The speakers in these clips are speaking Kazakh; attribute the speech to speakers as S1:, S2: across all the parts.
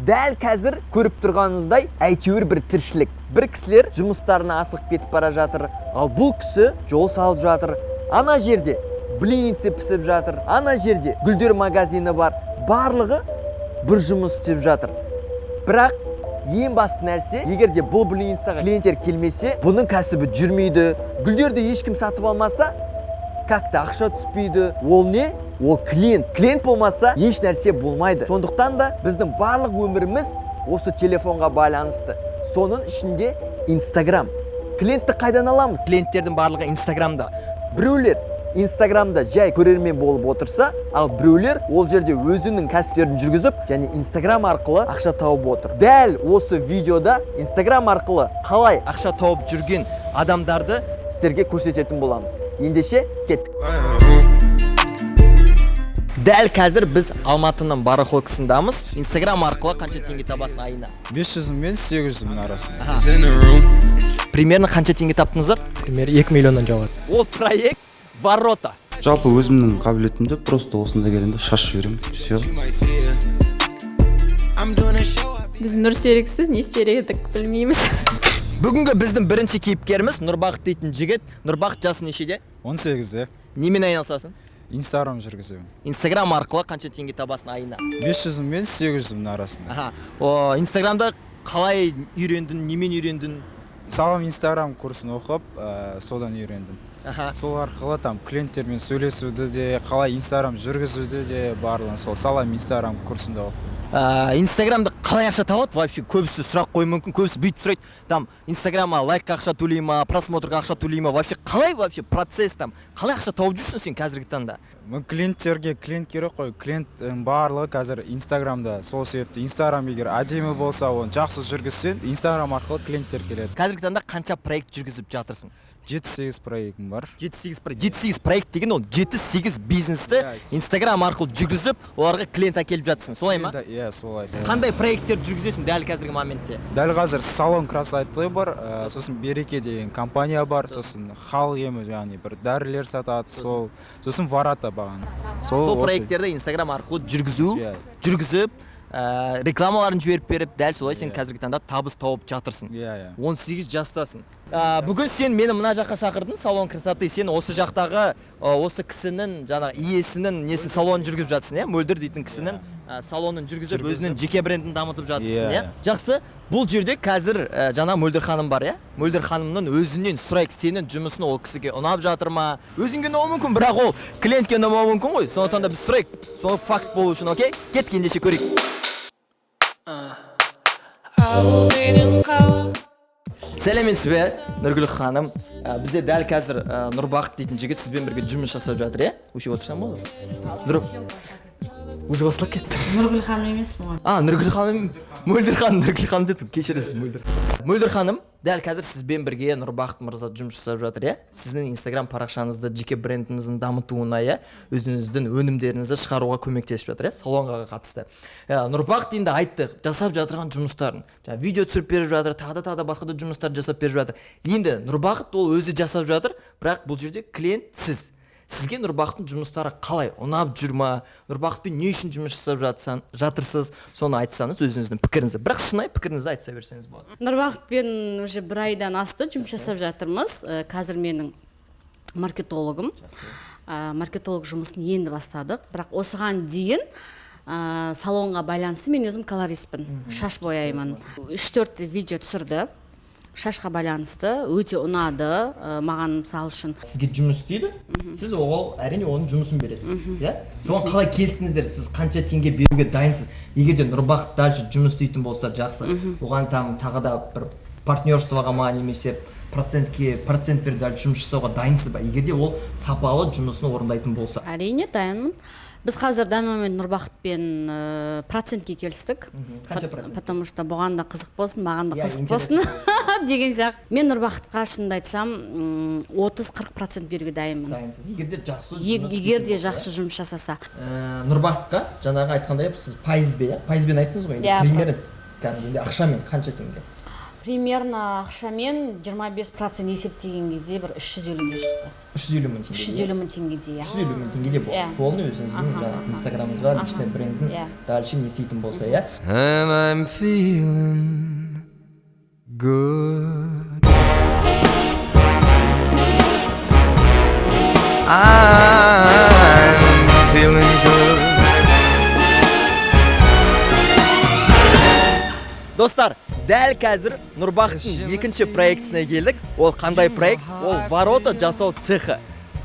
S1: Дәл қазір көріп тұрғаныңыздай әйтеуір бір тіршілік. Бір кісілер жұмыстарына асығып кетіп бара жатыр, ал бұл кісі жол салып жатыр. Ана жерде блинница пісіп жатыр, ана жерде гүлдер магазині бар. Барлығы бір жұмыс істеп жатыр. Бірақ ең басты нәрсе, егер де бұл блинницаға клиенттер келмесе, бұның кәсібі жүрмейді. Гүлдерді ешкім сатып алмаса, как-то ақша түспейді. Ол не? Ол клиент. Клиент болмаса, еш нәрсе болмайды. Сондықтан да біздің барлық өміріміз осы телефонға байланысты. Соның ішінде Instagram. Клиентті қайдан аламыз? Клиенттердің барлығы Instagram'да. Біреулер Instagram'да жай көрермен болып отырса, ал біреулер ол жерде өзінің кәсіптерін жүргізіп, және Instagram арқылы ақша тауып отыр. Дәл осы видеода Instagram арқылы қалай ақша тауып жүрген адамдарды сіздерге көрсететін боламыз. Ендеше кеттік. Дәл қазір біз Алматының барахолкасындамыз. Instagram арқылы қанша теңге табасың айына?
S2: 500 мен 800 арасында.
S1: Примерно қанша теңге таптыңыздар?
S3: Примерно 2 миллионнан жауады.
S1: Ол проект Ворота.
S4: Жалпы өзімнің қабілетімді просто осында келгенде шашып жіберемін. Все.
S5: Біз Нұрсеріксіз не істер едік білмейміз.
S1: Бүгінгі біздің бірінші кейіпкеріміз Нұрбақыт дейтін жігіт. Нұрбақыт жасы нешеде?
S2: 18-де.
S1: Немен айналысасың?
S2: Instagram жүргіземін.
S1: Instagram арқылы қанша теңге табасың айына?
S2: 500 мен 800 арасында.
S1: Instagramда қалай үйрендің, немен үйрендің?
S2: Салам Instagram курсын оқып, содан үйрендім. Сол арқылы там клиенттермен сөйлесуді де, қалай Instagram жүргізуді де барлығын сол салам Instagram курсында оқып.
S1: Инстаграмда қалай ақша табады? Вообще көбісі сұрақ қою мүмкін, көбісі бүйтіп сұрайды. Там Инстаграмға лайкқа ақша төлей ма, просмотрға ақша төлей ма? Вообще қалай процесс там? Қалай ақша тауып жүрсің сен қазіргі таңда?
S2: Мен клиент керек қой. Клиенттің барлығы қазір Инстаграмда. Сол себепті Инстаграм егер әдемі болса, оны жақсы жүргізсең, Инстаграм арқылы клиенттер келеді.
S1: Қазіргі таңда қанша проект жүргізіп жатырсың?
S2: 7-8 проектім бар.
S1: 7-8 проект деген ол 7-8 бизнесті Инстаграм арқылы жүргізіп, оларға клиент әкеліп жатырсың. Солай ма?
S2: Иә, солай.
S1: Қандай проекттер жүргізесің дәл қазіргі моментте?
S2: Дәл қазір салон красоты бар, сосын Береке деген компания бар, сосын халық емі, яғни бір дәрілер сатады, сосын Ворота бағаны.
S1: Сол проекттерді Инстаграм арқылы жүргізіп, рекламаларын жіберіп беріп, дәл солай сен қазіргі таңда табыс тауып жатырсың. 18 жастасың. Бүгін сен мені мына жаққа шақырдың, салон красоты. Сен осы жақтағы осы кісінің, жаңағы иесінің несін салонын жүргізіп жатырсың, Мөлдір дейтін кісінің салонын жүргізіп, өзінің жеке брендін дамытып жатырсың, Жақсы. Бұл жерде қазір жаңа Мөлдір ханым бар, Мөлдір ханымның өзінен сұрайық, сенің жұмысын ол кісіге ұнап жатыр ма? Өзіңге ұнауы мүмкін, бірақ ол клиентке ұнамауы мүмкін ғой. Сондықтан да біз сұрайық. Сол факт болу үшін, окей? Кетіп ендеше көрейік. Сәлеметсіз бе, Нұргүл ханым. Бізде дәл қазір Нұрбақыт дейтін жігіт сізбен бірге жұмыс жасап жатыр, Өше отырсам болады? Уже басылып кетті.
S5: Нұргүл ханым емес мұған.
S1: Нұргүл ханым, Мөлдір ханым, Нұргүл ханым дедім, кешіресіз Мөлдір. Мөлдір ханым, дәл қазір сізбен бірге Нұрбақыт мырза жұмыс жасап жатыр, Сіздің Instagram парақшаңызды, жеке брендіңіздің дамытуына, өзіңіздің өнімдеріңізді шығаруға көмектесіп жатыр, салонға қатысты. Нұрбақыт енді айтты, жасап жатырған жұмыстарын. Видео түсіріп беріп жатыр, тағы да басқа да жұмыстар жасап беріп жатыр. Енді Нұрбақыт ол өзі жасап жатыр, бірақ бұл жерде клиент сіз. Сізге Нұрбақыттың жұмыстары қалай? Ұнап жүр ма? Нұрбақытпен не үшін жұмыс жасап жатырсыз? Соны айтсаңыз өзіңіздің пікіріңізді. Бірақ шынайы пікіріңізді айтса берсеңіз болады.
S5: Нұрбақытпен уже 1 айдан асты жұмыс жасап жатырмыз. Қазір менің маркетологым. Маркетолог жұмысын енді бастадық. Бірақ осыған дейін салонға байланысты мен өзім колористпін. Шаш бояймын. 3-4 видео түсірді. Шашқа байланысты, өте ұнады, маған мысал үшін.
S1: Сізге жұмыс істейді, сіз әрине оның жұмысын бересіз. Соған қалай келсіңіздер, сіз қанша теңге беруге дайынсыз? Егерде Нұрбақыт дальше жұмыс істейтін болса жақсы, оған тағы да бір партнерствоға ма немесе процент беріп дальше жұмыс жасауға дайынсыз ба? Егерде ол сапалы жұмысын орындайтын болса.
S5: Әрине дайынмын. Біз қазір данный момент Нұрбақытпен процентке келістік.
S1: Қанша процент?
S5: Потому что бұған да қызық болсын, маған да қызық болсын деген сияқты. Мен Нұрбақытқа шынымды айтсам 30-40% беруге дайынмын.
S1: Дайынсыз.
S5: Егер де жақсы жұмыс жасаса.
S1: Нұрбақытқа жаңағы айтқандай сіз пайызбен айттыңыз ғой. Примерно ақшамен қанша теңге?
S5: примерно ақшамен 25% есептеген кезде бір 350-де шықты.
S1: 350 мың теңге.
S5: 350 мың теңгедей.
S1: 350 мың теңгеде
S5: Иә.
S1: полный өзіңіздің жаңағы инстаграмыңызға личный брендін
S5: Иә.
S1: дальше не істейтін болса, иә.
S3: And I'm feeling good. I'm feeling good.
S1: Достар, дәл қазір Нұрбақыттың екінші проектісіне келдік. Ол қандай проект? Ол ворота жасау цехы.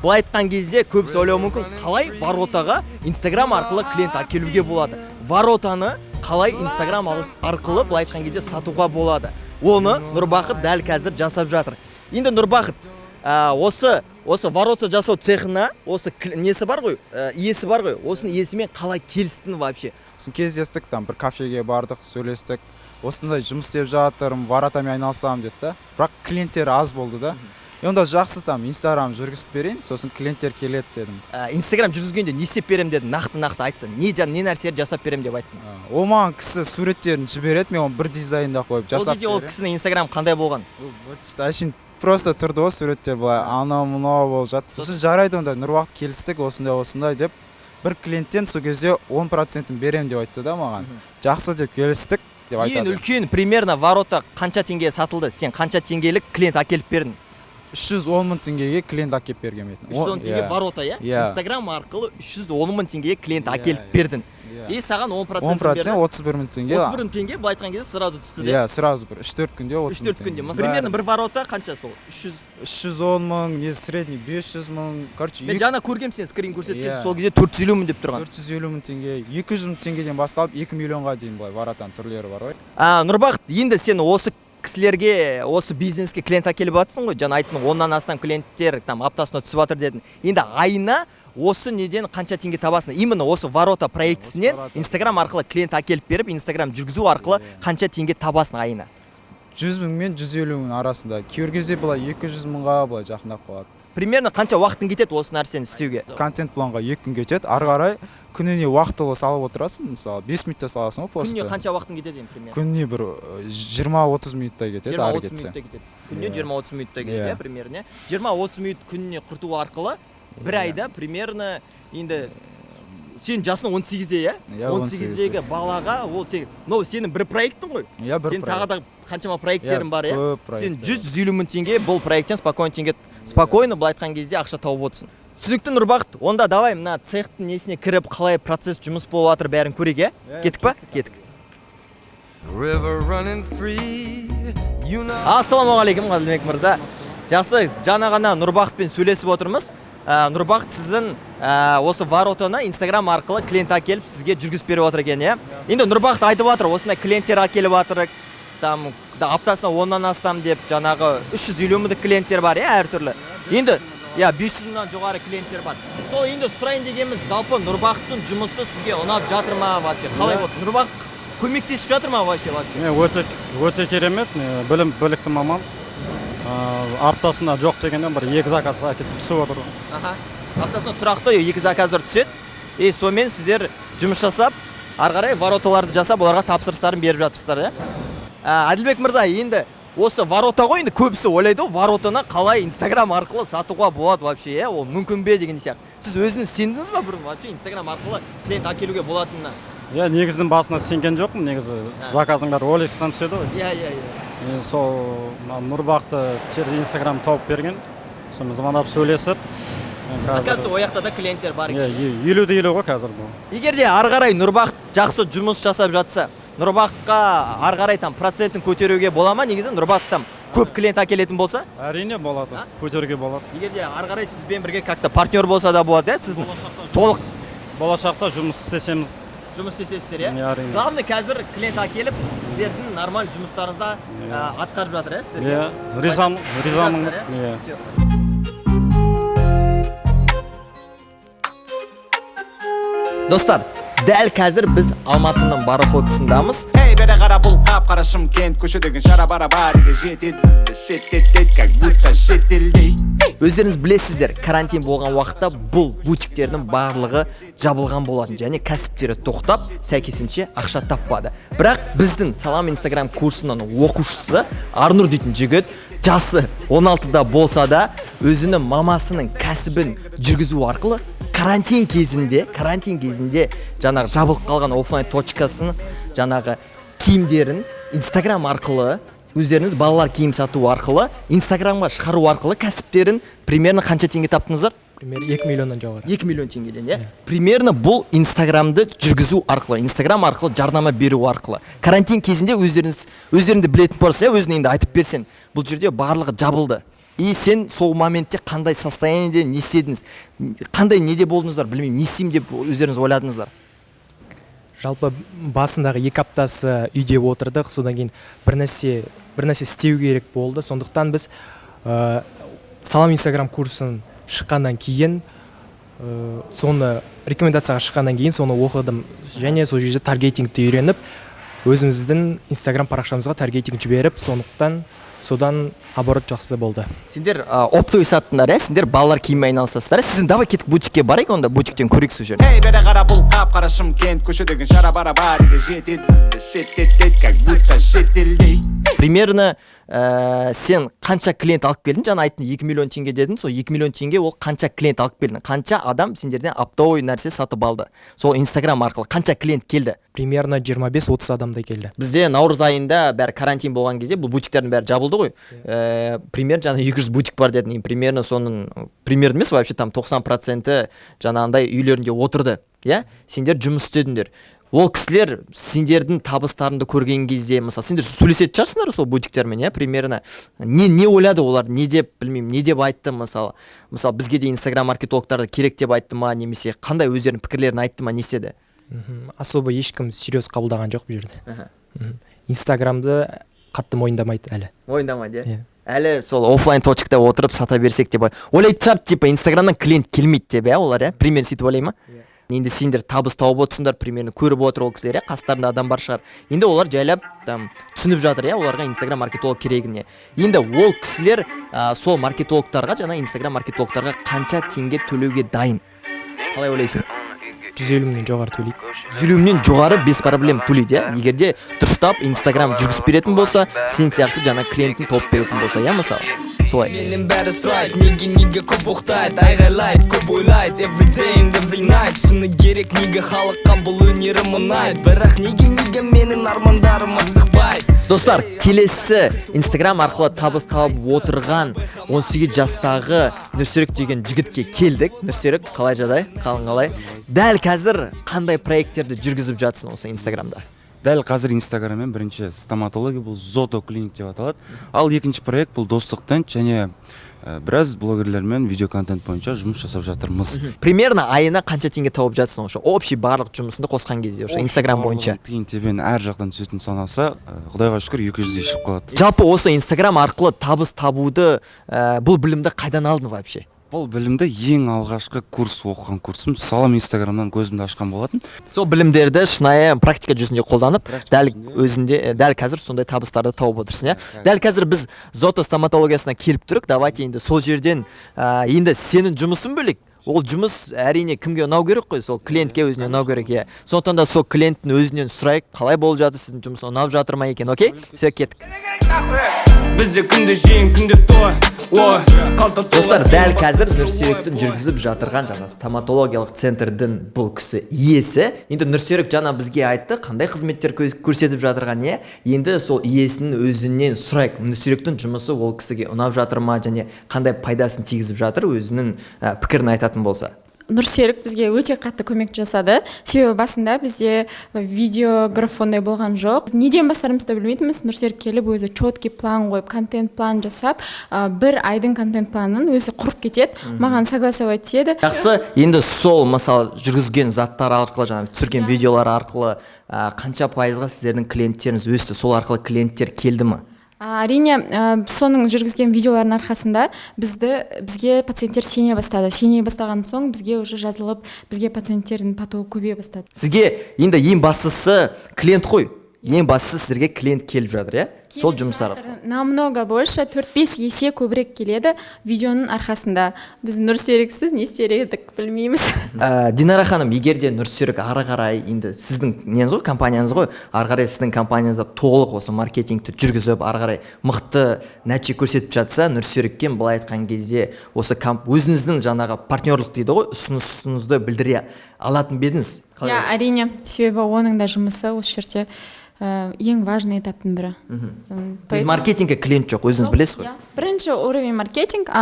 S1: Былай айтқан кезде көбісі ойлауы мүмкін, қалай воротаға Instagram арқылы клиент әкелуге болады? Воротаны қалай Instagram арқылы былай айтқан кезде сатуға болады? Оны Нұрбақыт дәл қазір жасап жатыр. Енді Нұрбақыт, осы ворота жасау цехына осы несі бар ғой, иесі бар ғой, осының иесімен қалай келістің вообще?
S2: сосын кездестік, там бір кафеге бардық, сөйлестік. Осындай жұмыс істеп жатырмын, воротамен айналысамын деді да. Бірақ клиенттер аз болды да. Онда жақсы, там Instagram жүргізіп берейін, сосын клиенттер келеді дедім.
S1: Instagram жүргізгенде не істеп берем дедім, нақты айтсын. Не нәрселер жасап берем деп айттым.
S2: Ол маған кісі суреттерін жібереді, мен оны бір дизайнда қойып жасап
S1: беремін. Ол кісінің Instagram қандай болған?
S2: Әшейін просто тұрды ғой суреттер былай, анау мынау болып жатты. Сосын жарайды, онда Нұрбақыт келістік, осындай деп. Бір клиенттен сол кезде 10%-ін берем деп айтты да маған. Жақсы деп келістік деп айтады.
S1: Ең үлкен примерно ворота қанша теңге сатылды? Сен қанша теңгелік клиент әкеліп бердің?
S2: 310 мың теңгеге клиент әкеліп берген еді.
S1: 310 теңге ворота, иә? Instagram арқылы 310 мың теңгеге клиент әкеліп бердің. И саған 10%
S2: 31 мың теңге.
S1: 31 мың теңге, былай айтқан кезде сразу түсті де.
S2: Иә, сразу бір 3-4 күнде 30 мың
S1: 3-4 күнде. Примерно бір ворота қанша сол?
S2: 310 мың, не средний 500 мың. Короче,
S1: мен жаңа көргем сен скрин көрсеткен, сол кезде 450 мың деп тұрған.
S2: 450 мың теңге, 200 мың теңгеден басталып 2 миллионға дейін былай воротаның түрлері бар ғой.
S1: Нұрбақыт, енді сен осы кісілерге, осы бизнеске клиент әкеліп жатсың ғой, жаңа айттың 10-нан астам клиенттер там аптасына түсіп жатыр дедің. Енді айына осы неден қанша теңге табасың? Именно осы ворота проектісінен Instagram арқылы клиент әкеліп беріп, Instagram жүргізу арқылы қанша теңге табасың айына?
S2: 100 мың мен 150 мың арасында. Кейбір кезде былай 200 мыңға былай жақындап қалады.
S1: Примерно қанша уақытың кетеді осы нәрсені істеуге?
S2: Контент планға 2 күн кетеді. Ары қарай күніне уақытылы салып отырасың, мысалы 5 минутта саласың ғой постты.
S1: Күніне қанша уақытың кетеді примерно?
S2: Күніне бір 20-30 минуттай кетеді, ары кетсе.
S1: Күніне 20-30 минуттай кетеді, примерно. 20-30 минут күніне құрту арқылы бір айда примерно енді сен жасың 18-де, иә? 18-дегі балаға ол сенің бір проекттің ғой? Сен тағы да қаншама проекттерің бар, иә? Сен 100-150 мың теңге бұл проекттен спокойно былай айтқан кезде ақша тауып отырсың. Түсінікті Нұрбақыт, онда давай мына цехтың несіне кіріп, қалай процесс жұмыс болып жатыр бәрін көрейік, иә? Кеттік па? Кеттік. Ассалаумағалейкум, Ғаділбек мырза. Жақсы, жаңа ғана Нұрбақытпен сөйлесіп отырмыз. Нұрбақыт сіздің осы воротаны Instagram арқылы клиент әкеліп сізге жүргізіп беріп отыр екен, иә? Енді Нұрбақыт айтып жатыр, осындай клиенттер әкеліп жатыр, там аптасына 10-нан астам деп, жаңағы 350 мыңдық клиенттер бар, иә, әртүрлі. Енді 500 мыңнан жоғары клиенттер бар. Сол енді сұрайын дегеніміз, жалпы Нұрбақыттың жұмысы сізге ұнап жатыр ма вообще? Қалай болды? Нұрбақыт көмектесіп жатыр ма вообще?
S6: Өте керемет, білікті маман. Аптасында жоқ дегеннен бір 2 заказ әкеліп түсіп отыр.
S1: Аптасында тұрақты 2 заказдар түседі. Сонымен сіздер жұмыс жасап, ары қарай вороталарды жасап, оларға тапсырыстарын беріп жатырсыздар, иә? Әділбек мырза, енді осы ворота ғой, енді көбісі ойлайды, воротаны қалай Instagram арқылы сатуға болады вообще, иә? Ол мүмкін бе деген сияқты. Сіз өзіңіз сендіңіз ба бұрын вообще Instagram арқылы клиент әкелуге болатынына?
S6: Иә, негіздің басына сенген жоқпын, негізі заказың бәрі OLX-тан түседі ғой.
S1: Иә.
S6: Сол Нұрбақты Instagram тауып берген, сонымен звондап сөйлесіп.
S1: Қазір ояқта да клиенттер бар екен.
S6: 50-50 ғой қазір бұл.
S1: Егер де ары қарай Нұрбақыт жақсы жұмыс жасап жатса, Нұрбақытқа ары қарай там процентін көтеруге бола ма? Негізі Нұрбақыттан көп клиент әкелетін болса?
S6: Әрине болады, көтеруге болады.
S1: Егер де ары қарай сізбен бірге как-то партнер болса да болады, иә? Сіздің толық
S6: болашақта жұмыс істесеміз.
S1: Жұмыс істесіздер, иә? Главный қазір клиент әкеліп, сіздердің нормаль жұмыстарыңызда атқарып жатыр, иә, сіздерге?
S6: Иә, ризамын.
S1: Достар, дәл қазір біз Алматының Бараход тұсындамыз.
S7: Эй, бері қара бұл қап-қара Шымкент көшедегі шара-бара барыға жетеді бізді шеттетеді, как будто шетелдей.
S1: Өздеріңіз білесіздер, карантин болған уақытта бұл бутиктердің барлығы жабылған болатын және кәсіптері тоқтап, сәйкесінше ақша таппады. Бірақ біздің Салам Инстаграм курсының оқушысы Арнұр дейтін жігіт жасы 16-да болса да өзінің мамасының кәсібін жүргізу арқылы карантин кезінде жаңағы жабылып қалған офлайн точкасын, жаңағы киімдерін Инстаграм арқылы, өздеріңіз балалар киім сату арқылы, Инстаграмға шығару арқылы кәсіптерін примерно қанша теңге таптыңыздар?
S8: Примерно 2 миллионнан жоғары.
S1: 2 миллион теңгеден, иә? Примерно бұл Инстаграмды жүргізу арқылы, Инстаграм арқылы жарнама беру арқылы. Карантин кезінде өздеріңді білетін болса, өзің енді айтып берсең, бұл жерде барлығы жабылды. И сен сол моментте қандай состояниеде не істедіңіз? Қандай неде болдыңыздар? Білмеймін, не істеймін деп өздеріңіз ойладыңыздар?
S8: Жалпы басындағы 2 аптасы үйде отырдық, содан кейін бір нәрсе істеу керек болды. Сондықтан біз Салам Инстаграм курсын шыққаннан кейін, соны рекомендацияға шыққаннан кейін соны оқыдым және сол жерде таргетингті үйреніп, өзіміздің Инстаграм парақшамызға таргетинг жіберіп, содан оборот жақсы болды.
S1: Сендер оптовый саттыңдар, сендер балалар киіммен айналысасыздар. Сіздің давай кетіп бутикке барайық, онда бутиктен көрейік сол жерде.
S7: Эй, бері қара бұл қап-қара Шымкент көшедегі шара-бара барыға жетеді бізді шеттетеді, как будто шетелдей.
S1: Примерно сен қанша клиент алып келдің? Жаңа айттың 2 миллион теңге дедің. Сол 2 миллион теңге ол қанша клиент алып келдің? Қанша адам сендерден оптовый нәрсе сатып алды? Сол Инстаграм арқылы қанша клиент келді?
S8: Примерно 25-30 адамдай келді.
S1: Бізде наурыз айында бәрі карантин болған кезде бұл бутиктердің бәрі жабылды ғой. Примерно жаңа 200 бутик бар дедің. Примерно соның примерно емес, вообще там 90% жаңағындай үйлерінде отырды. Иә? Сендер жұмыс істедіңдер. Ол кісілер сендердің табыстарыңды көрген кезде, мысалы, сендер сөйлесетін шығарсыңдар сол бутиктермен, иә, примерно не ойлады олар, не деп, білмеймін, не деп айтты, мысалы, бізге де Инстаграм маркетологтарды керек деп айтты ма, немесе қандай өздерінің пікірлерін айтты ма, не істеді?
S8: Особо ешкім серьез қабылдаған жоқ бұл жерде. Инстаграмды қатты мойындамайды әлі.
S1: Мойындамайды, иә? Әлі сол офлайн точкада отырып сата берсек деп ойлайды шығар, типа Инстаграмнан клиент келмейді деп, иә, олар, иә, примерно сөйтіп ойлай ма? Енді сендер табыс тауып отырсыңдар, примерно көріп отыр ол кісілер, қастарында адам бар шығар. Енді олар жайлап түсініп жатыр, оларға Инстаграм маркетолог керегіне. Енді ол кісілер сол маркетологтарға, жаңа Инстаграм маркетологтарға қанша теңге төлеуге дайын? Қалай ойлайсың?
S8: 150 мыңнан жоғары төлейді.
S1: 150 мыңнан жоғары без проблем төлейді, иә? Егерде дұрыстап Инстаграм жүргізіп беретін болса, сен сияқты жаңа клиентін тауып беретін болса, иә, мысалы? Солай.
S3: Менің бәрі сұрайды, неге көп ұқтайды, айғайлайды, көп ойлайды, every day and every night. Шыны керек, неге халыққа бұл өнерім ұнайды, бірақ неге менің армандарым асықпайды.
S1: Достар, келесі Инстаграм арқылы табыс тауып отырған 18 жастағы Нұрсерік деген жігітке келдік. Нұрсерік, қалай жағдай? Қалың қалай? Дәл қазір қандай проекттерді жүргізіп жатсың осы Инстаграмда?
S4: Дәл қазір Инстаграммен бірінші стоматология, бұл Зото клиник деп аталады. Ал екінші проект бұл достық тент және біраз блогерлермен видео контент бойынша жұмыс жасап жатырмыз.
S1: Примерно айына қанша теңге тауып жатсың осы общий барлық жұмысыңды қосқан кезде осы Инстаграм бойынша?
S4: Тиын тебен әр жақтан түсетін санаса, Құдайға шүкір 200-де шығып қалады.
S1: Жалпы осы Инстаграм арқылы табыс табуды бұл білімді қайдан алдың вообще?
S4: Бұл білімді ең алғашқы оқыған курсым Салам Инстаграмнан көзімді ашқан болатын.
S1: Сол білімдерді шынайы практика жүзінде қолданып, дәл қазір сондай табыстарды тауып отырсың, иә? Дәл қазір біз Зото стоматологиясына келіп тұрық, давайте енді сол жерден енді сенің жұмысын бөлек. Ол жұмыс әрине кімге ұнау керек қой, сол клиентке өзіне ұнау керек, иә. Сондықтан да сол клиенттің өзінен сұрайық, қалай болып жатыр, сіздің жұмыс ұнап жатыр ма екен, окей? Все, кеттік.
S7: Бізде күнде жиын, күнде той.
S1: Достар, дәл қазір Нұрсеріктің жүргізіп жатырған жаңа стоматологиялық центрдің бұл кісі иесі. Енді Нұрсерік жаңа бізге айтты, қандай қызметтер көрсетіп жатырған, не? Енді сол иесінің өзінен сұрайық, Нұрсеріктің жұмысы ол кісіге ұнап жатыр ма, және қандай пайдасын тигізіп жатыр, өзінің пікірін айтатын болса.
S9: Нұрсерік бізге өте қатты көмек жасады. Себебі басында бізде видеографондай болған жоқ. Неден бастарымызды білмейтінбіз. Нұрсерік келіп өзі четкий план қойып, контент план жасап, бір айдың контент планын өзі құрып кетеді. Маған согласовать етеді.
S1: Жақсы, енді сол мысалы жүргізген заттар арқылы, жаңа түсірген видеолар арқылы қанша пайызға сіздердің клиенттеріңіз өсті? Сол арқылы клиенттер келді ме?
S9: Әрине соның жүргізген видеолардың арқасында бізге пациенттер сене бастаған соң бізге уже жазылып бізге пациенттердің потогы көбейе бастады.
S1: Сізге енді ең бастысы клиент қой. Ең бастысы сіздерге клиент келіп жатыр, иә? Сол жұмыстар.
S9: Намного больше 4-5 есе көбірек келеді видеоның арқасында. Біз Нұрсеріксіз не істер едік білмейміз.
S1: Динара ханым, егер де Нұрсерік ары қарай енді сіздің неңіз ғой, компанияңыз ғой, ары қарай сіздің компанияңызда толық осы маркетингті жүргізіп, ары қарай мықты нәтиже көрсетіп жатса, Нұрсерікке былай айтқан кезде осы өзіңіздің жаңағы партнерлық дейді ғой, ұсынысыңызды білдіре алатын бедіңіз.
S9: Иә, әрине, себебі оның да жұмысы осы жерде ең важный этаптың бірі.
S1: Біз маркетингке клиент жоқ, өзіңіз білесіз ғой.
S9: Бірінші уровень маркетинг,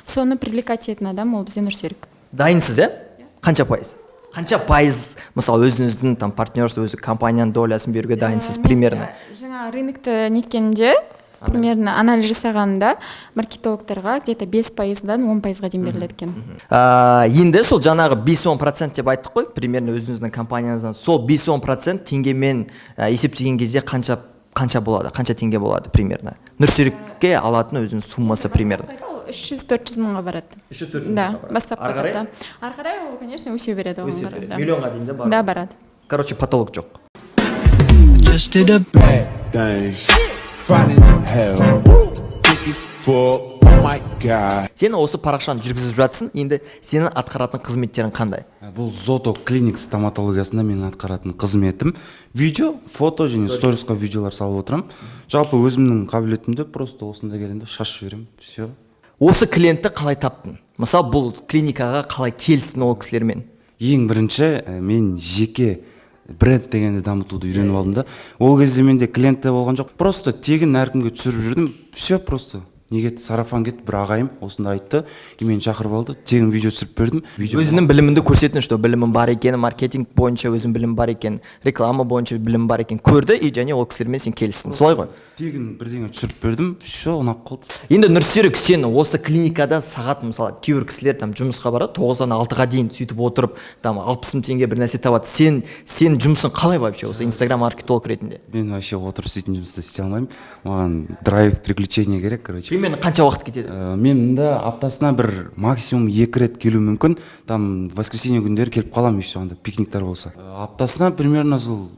S9: соны привлекать ететін адам ол бізде Нұрсерік.
S1: Дайынсыз, иә? Қанша пайыз? Қанша пайыз, мысалы өзіңіздің партнерство, өзі компанияның долясын беруге дайынсыз примерно?
S9: Жаңа рынокты неткенде, примерно анализ жасағанда маркетологтарға где-то 5%-дан 10%-ға дейін беріледі екен.
S1: Енді сол жаңағы 5-10% деп айттық қой, примерно өзіңіздің компанияңыздан сол 5-10% теңгемен есептеген кезде қанша болады, қанша теңге болады примерно? Нұрсерікке алатын өзінің суммасы примерно.
S9: 300-400 мыңға барады.
S1: 300-400 мыңға
S9: барады. Бастап барады. Ары қарай ол, конечно, өсе береді.
S1: Миллионға дейін де барады.
S9: Да, барады.
S1: Короче, потолок жоқ. Сен осы парақшаны жүргізіп жатсың, енді сенің атқаратын қызметтерің қандай?
S4: Бұл Зото клиник стоматологиясында менің атқаратын қызметім видео, фото және сторисқа видеолар салып отырам. Жалпы өзімнің қабілетімді просто осында келгенде шашып жіберемін. Все.
S1: Осы клиентті қалай таптың? Мысалы, бұл клиникаға қалай келсің ол кісілермен?
S4: Ең бірінші мен жеке бренд дегенді дамытуды үйреніп алдым да. Ол кезде менде клиентте болған жоқ. Просто тегін әркімге түсіріп жүрдім. Все просто. Неге сарафан кетті, бір ағайым осында айтты, мені шақырып алды, тегін видео түсіріп бердім.
S1: Өзінің біліміңді көрсеттің, что білімің бар екен, маркетинг бойынша өзің білім бар екен, реклама бойынша білім бар екен, көрді и және ол кісілермен сен келістің. Солай ғой?
S4: Тегін бірдеңе түсіріп бердім, все, ұнап қалды.
S1: Енді Нұрсерік, сен осы клиникада сағат, мысалы, кейбір кісілер жұмысқа барады, 9-дан 6-ға дейін сөйтіп отырып, 60 мың теңге бір нәрсе табады. Сен жұмысын қалай вообще осы Instagram маркетолог ретінде?
S4: Мен вообще отырып сөйтіп жұмысты істей алмаймын. Маған драйв, приключение керек, короче.
S1: Примерно қанша уақыт кетеді?
S4: Мен мұнда аптасына бір максимум 2 рет келу мүмкін. Там воскресенье күндері келіп қалам, еще анда пикниктер болса. Аптасына примерно сол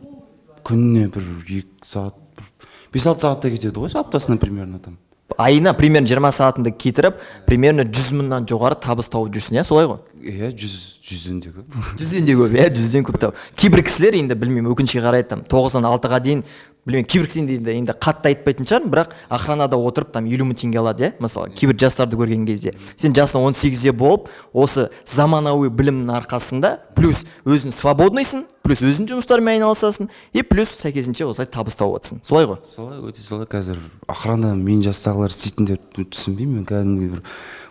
S4: күніне бір 2 сағат, 5-6 сағатта кетеді ғой, аптасына примерно там.
S1: Айына примерно 20 сағатыңды кетіріп, примерно 100 мыңнан жоғары табыс тауып жүрсің, иә, солай ғой?
S4: Иә, 100-ден де көп.
S1: 100-ден де көп, иә, 100-ден көп тауып. Кейбір кісілер енді білмеймін, өкінішке қарай 9-дан 6-ға дейін, білмеймін, кейбір кісілер енді қатты айтпайтын шығар, бірақ охранада отырып 50 мың теңге алады, иә, мысалы, кейбір жастарды көрген кезде. Сен жасың 18-де болып, осы заманауи білімнің арқасында, плюс өзің свободныйсың, плюс өзің жұмыстармен айналысасың, и плюс сәйкесінше осылай табыс тауып отырсың. Солай ғой?
S4: Солай, өте солай. Қазір охрана мен жастағылар істейтіндер түсінбеймін, кәдімгі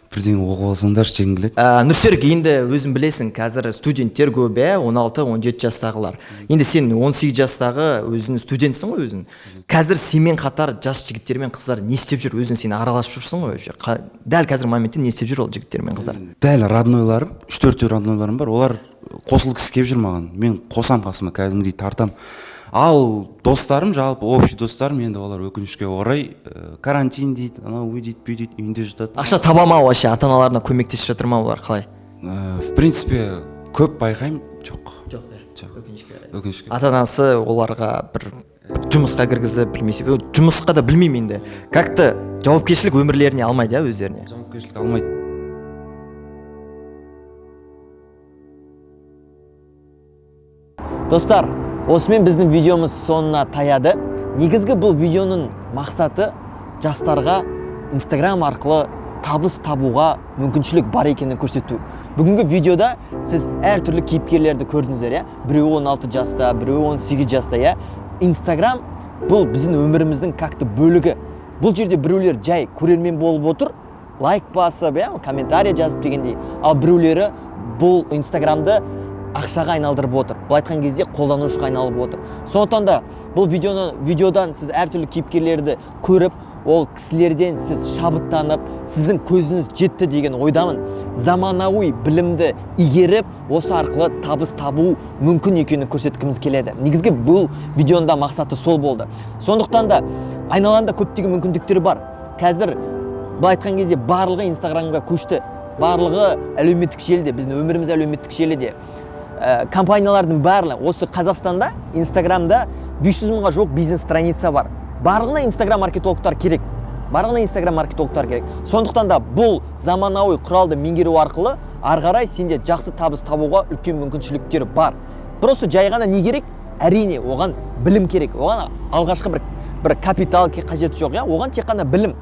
S4: бірдеңе оқып алсаңдар жеңіл келеді.
S1: Нұрсерік, енді өзің білесің, қазір студенттер көп, 16-17 жастағылар. Енді сен 18 жастағы өзің студентсің ғой өзің. Қазір сенмен қатар жас жігіттер мен қыздар не істеп жүр? Өзің сен араласып жүрсің ғой. Дәл қазір моментте не істеп жүр ол жігіттер мен қыздар?
S4: Дәл роднойларым, 3-4 роднойларым бар. Олар қосылғысы келіп жүр маған. Мен қосам қасыма, кәдімгідей тартам. Ал достарым, жалпы общий достарым, енді олар өкінішке орай карантин дейді, анау үй дейді, бүй дейді, үйінде жатады.
S1: Ақша таба ма вообще, ата-аналарына көмектесіп жатыр ма олар, қалай?
S4: В принципе, көп байқаймын, жоқ.
S1: Өкінішке. Ата-анасы оларға бір жұмысқа кіргізіп, білмесе, жұмысқа да білмеймін енді. Как-то жауапкершілік өмірлеріне алмайды, өздеріне.
S4: Жауапкершілік алмайды.
S1: Достар, осымен біздің видеомыз соңына таяды. Негізгі бұл видеоның мақсаты жастарға Instagram арқылы табыс табуға мүмкіншілік бар екенін көрсету. Бүгінгі видеода сіз әртүрлі кейіпкерлерді көрдіңіздер, иә? Біреуі 16 жаста, біреуі 18 жаста, иә? Instagram бұл біздің өміріміздің какты бөлігі. Бұл жерде біреулер жай көрермен болып отыр, лайк басып, комментарий жазып дегендей. Ал біреулері бұл Instagramды ақшаға айналдырып отыр. Бұл айтқан кезде қолданушыға айналып отыр. Сондықтан да бұл видеодан сіз әртүрлі кейіпкерлерді көріп, ол кісілерден сіз шабыттанып, сіздің көзіңіз жетті деген ойдамын. Заманауи білімді игеріп, осы арқылы табыс табу мүмкін екенін көрсеткіміз келеді. Негізгі бұл видеоның да мақсаты сол болды. Сондықтан да айналаңда көптеген мүмкіндіктер бар. Қазір былай айтқан кезде барлығы Инстаграмға көшті. Барлығы әлеуметтік желіде, біздің өміріміз әлеуметтік желіде. Компаниялардың барлығы осы Қазақстанда Инстаграмда 500 мыңға жоқ бизнес страница бар. Барлығына Инстаграм маркетологтар керек. Сондықтан да бұл заманауи құралды меңгеру арқылы ары қарай сенде жақсы табыс табуға үлкен мүмкіншіліктер бар. Просто жай ғана не керек? Әрине, оған білім керек. Оған алғашқы бір капитал қажеті жоқ, оған тек қана білім.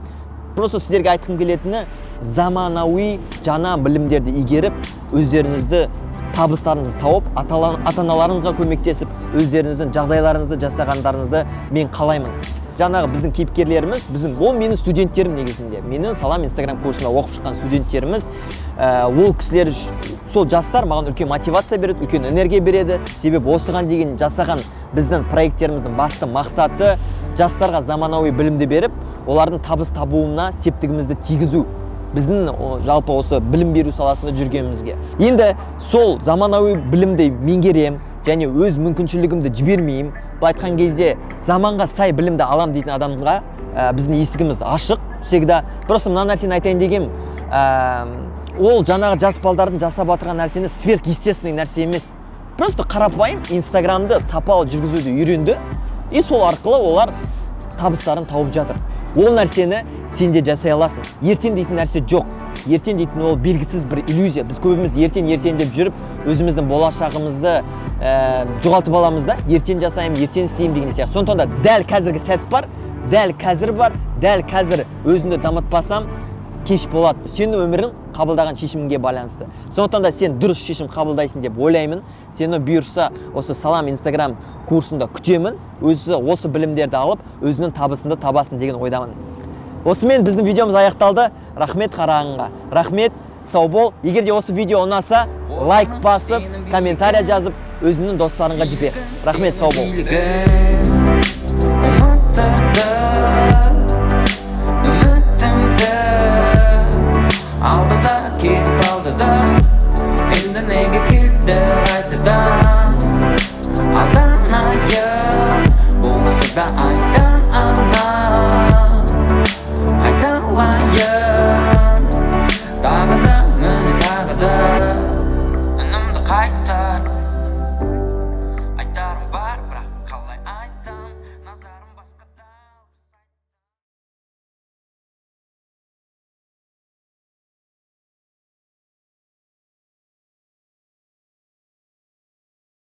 S1: Просто сіздерге айтқым келетіні заманауи жаңа білімдерді игеріп, өздеріңізді табыстарыңызды тауып, ата-аналарыңызға көмектесіп, өздеріңіздің жағдайларыңызды жасағандарыңызды мен қалаймын. Жаңағы біздің кейіпкерлеріміз, ол менің студенттерім негізінде. Менің Салам Инстаграм курсында оқып шыққан студенттеріміз, ол кісілер, сол жастар маған үлкен мотивация береді, үлкен энергия береді. Себебі осыған деген жасаған біздің проекттеріміздің басты мақсаты жастарға заманауи білімді беріп, олардың табыс табуына септігімізді тигізу. Біздің жалпы осы білім беру саласында жүргенімізге. Енді сол заманауи білімді меңгерем және өз мүмкіншілігімді жібермеймін. Бұл айтқан кезде заманға сай білімді алам дейтін адамға біздің есігіміз ашық. Всегда просто мына нәрсені айтайын дегем, ол жаңағы жас балдардың жасап отырған нәрсені сверхъестественный нәрсе емес. Просто қарапайым Инстаграмды сапалы жүргізуді үйренді, и сол арқылы олар табыстарын тауып жатыр. Ол нәрсені сен де жасай аласың. Ертең дейтін нәрсе жоқ. Ертең дейтін ол белгісіз бір иллюзия. Біз көбіміз ертең деп жүріп, өзіміздің болашағымызды жоғалтып аламыз да, ертең жасаймын, ертең істеймін деген сияқты. Сондықтан да дәл қазіргі сәт бар, дәл қазір өзіңді дамытпасам, кеш болады. Сенің өмірің қабылдаған шешіміңге байланысты. Сондықтан да сен дұрыс шешім қабылдайсың деп ойлаймын. Сені бұйырса осы Салам Инстаграм курсында күтемін. Осы білімдерді алып, өзінің табысыңды табасың деген ойдамын. Осымен біздің видеомыз аяқталды. Рахмет қарағанға. Рахмет, сау бол. Егер де осы видео ұнаса, лайк басып, комментария жазып, өзіңнің достарыңға жібер. Рахмет, сау бол.
S3: Aldada ketip aldada Elimde nege kilitli aytadan Aldanayım Olsa da aydan anlar